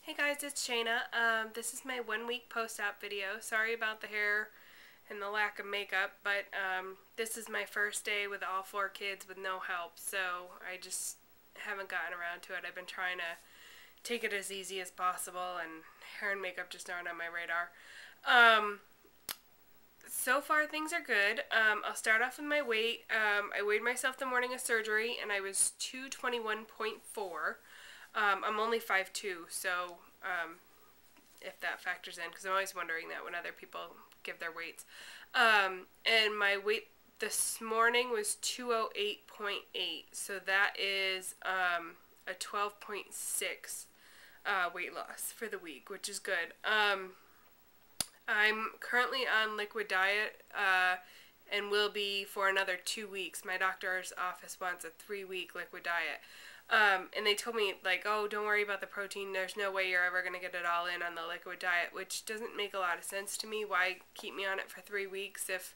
Hey guys, it's Shayna. This is my 1 week post-op video. Sorry about the hair and the lack of makeup, but this is my first day with all 4 kids with no help, so I just haven't gotten around to it. I've been trying to take it as easy as possible, and hair and makeup just aren't on my radar. So far things are good. I'll start off with my weight. I weighed myself the morning of surgery, and I was 221.4. I'm only 5'2", so if that factors in, because I'm always wondering that when other people give their weights. And my weight this morning was 208.8, so that is a 12.6 weight loss for the week, which is good. I'm currently on liquid diet and will be for another 2 weeks. My doctor's office wants a 3-week liquid diet. And they told me, like, oh, don't worry about the protein. There's no way you're ever going to get it all in on the liquid diet, which doesn't make a lot of sense to me. Why keep me on it for 3 weeks if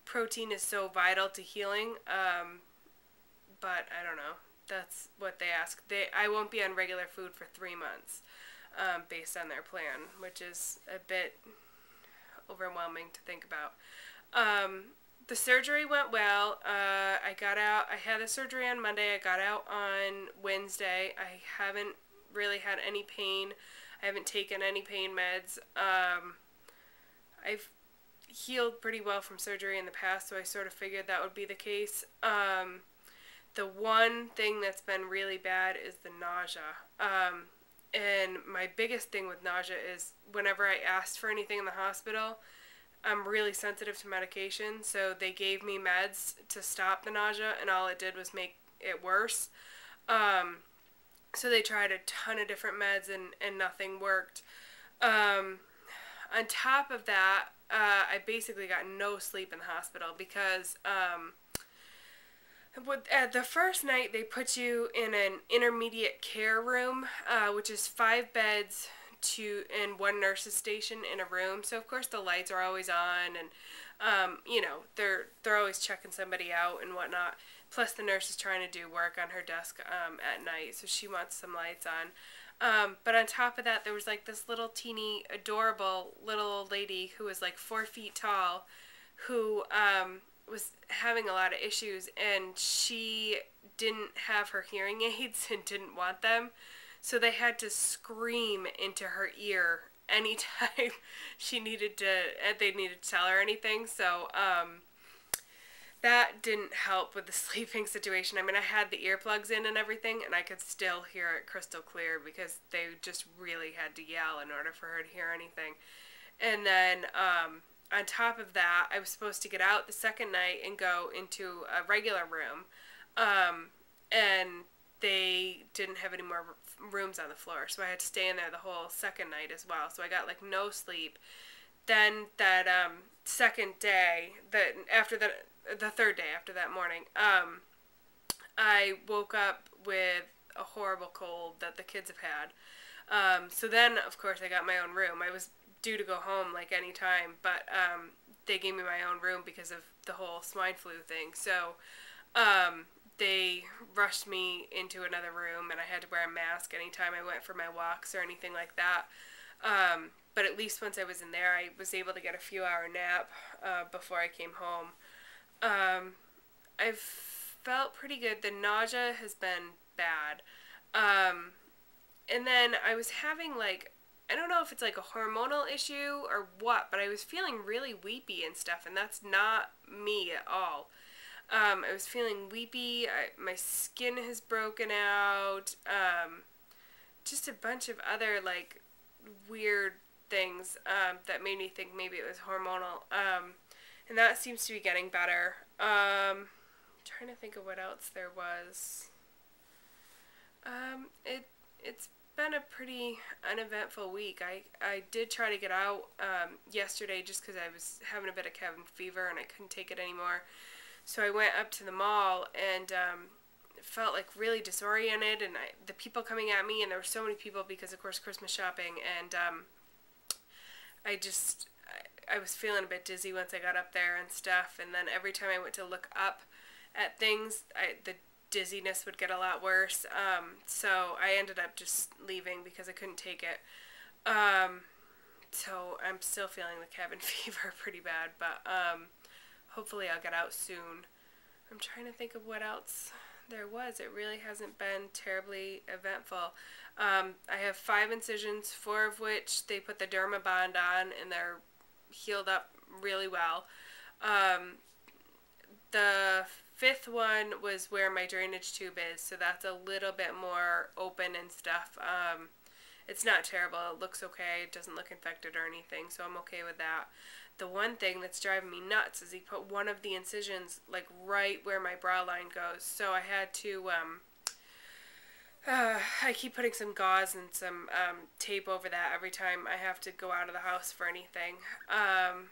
protein is so vital to healing? But I don't know. That's what they ask. I won't be on regular food for 3 months based on their plan, which is a bit overwhelming to think about. The surgery went well. I got out. I had the surgery on Monday. I got out on Wednesday. I haven't really had any pain. I haven't taken any pain meds. I've healed pretty well from surgery in the past, so I sort of figured that would be the case. The one thing that's been really bad is the nausea. And my biggest thing with nausea is whenever I asked for anything in the hospital, I'm really sensitive to medication, so they gave me meds to stop the nausea, and all it did was make it worse. So they tried a ton of different meds, and nothing worked. On top of that, I basically got no sleep in the hospital because the first night they put you in an intermediate care room, which is 5 beds in one nurse's station in a room. So of course the lights are always on, and you know, they're always checking somebody out and whatnot. Plus the nurse is trying to do work on her desk at night, so she wants some lights on. But on top of that, there was like this little teeny adorable little old lady who was like 4 feet tall, who was having a lot of issues, and she didn't have her hearing aids and didn't want them. So they had to scream into her ear anytime they needed to tell her anything. So that didn't help with the sleeping situation. I mean, I had the earplugs in and everything, and I could still hear it crystal clear because they just really had to yell in order for her to hear anything. And then on top of that, I was supposed to get out the second night and go into a regular room, and they didn't have any more rooms on the floor, so I had to stay in there the whole second night as well. So I got like no sleep. Then that second day, the third day after that morning, I woke up with a horrible cold that the kids have had. So then, of course, I got my own room. I was due to go home like any time, but they gave me my own room because of the whole swine flu thing. So they rushed me into another room, and I had to wear a mask anytime I went for my walks or anything like that. But at least once I was in there, I was able to get a few-hour nap before I came home. I've felt pretty good. The nausea has been bad. And then I was having, like, I don't know if it's like a hormonal issue or what, but I was feeling really weepy and stuff, and that's not me at all. I was feeling weepy. My skin has broken out. Just a bunch of other like weird things that made me think maybe it was hormonal. And that seems to be getting better. Trying to think of what else there was. It's been a pretty uneventful week. I did try to get out yesterday just because I was having a bit of cabin fever and I couldn't take it anymore. So I went up to the mall and felt like really disoriented, and the people coming at me, and there were so many people because of course Christmas shopping, and I was feeling a bit dizzy once I got up there and stuff, and then every time I went to look up at things, the dizziness would get a lot worse. So I ended up just leaving because I couldn't take it. So I'm still feeling the cabin fever pretty bad, but hopefully I'll get out soon. I'm trying to think of what else there was. It really hasn't been terribly eventful. I have 5 incisions, 4 of which they put the Dermabond on, and they're healed up really well. The 5th one was where my drainage tube is, so that's a little bit more open and stuff. It's not terrible. It looks okay. It doesn't look infected or anything, so I'm okay with that. The one thing that's driving me nuts is he put one of the incisions like right where my bra line goes, so I had to I keep putting some gauze and some tape over that every time I have to go out of the house for anything. And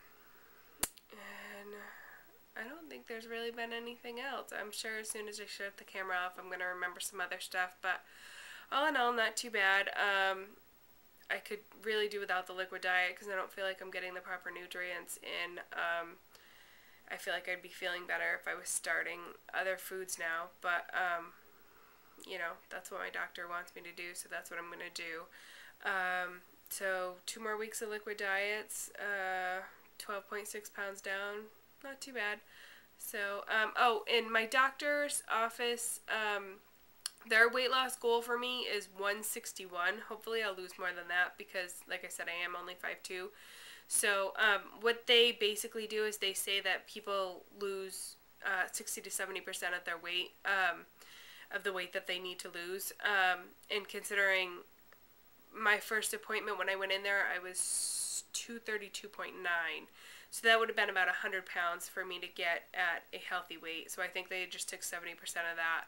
I don't think there's really been anything else. I'm sure as soon as I shut the camera off, I'm going to remember some other stuff, but all in all, not too bad. I could really do without the liquid diet because I don't feel like I'm getting the proper nutrients in. I feel like I'd be feeling better if I was starting other foods now, but you know, that's what my doctor wants me to do, so that's what I'm going to do. So 2 more weeks of liquid diets, 12.6 pounds down, not too bad. So, oh, in my doctor's office, their weight loss goal for me is 161. Hopefully I'll lose more than that because, like I said, I am only 5'2". So what they basically do is they say that people lose 60 to 70% of their weight, of the weight that they need to lose. And considering my first appointment when I went in there, I was 232.9. So that would have been about 100 pounds for me to get at a healthy weight. So I think they just took 70% of that.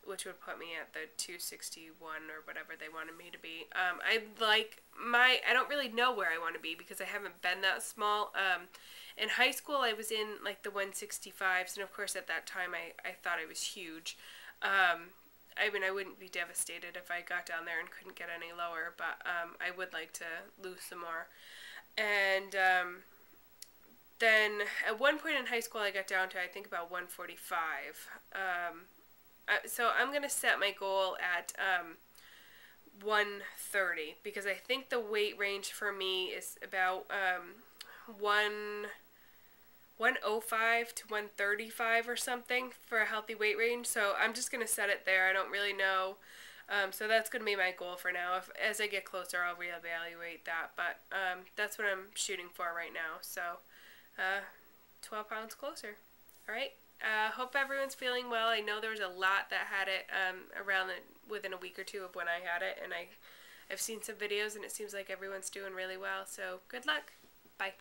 Which would put me at the 261 or whatever they wanted me to be. I don't really know where I want to be because I haven't been that small. In high school, I was in like the 165s, and of course at that time I thought I was huge. I mean, I wouldn't be devastated if I got down there and couldn't get any lower, but I would like to lose some more. And then at one point in high school, I got down to, I think, about 145. So I'm going to set my goal at 130 because I think the weight range for me is about 105 to 135 or something for a healthy weight range. So I'm just going to set it there. I don't really know. So that's going to be my goal for now. As I get closer, I'll reevaluate that. But that's what I'm shooting for right now. So 12 pounds closer. All right. Hope everyone's feeling well. I know there was a lot that had it within a week or 2 of when I had it, and I've seen some videos, and it seems like everyone's doing really well. So good luck. Bye.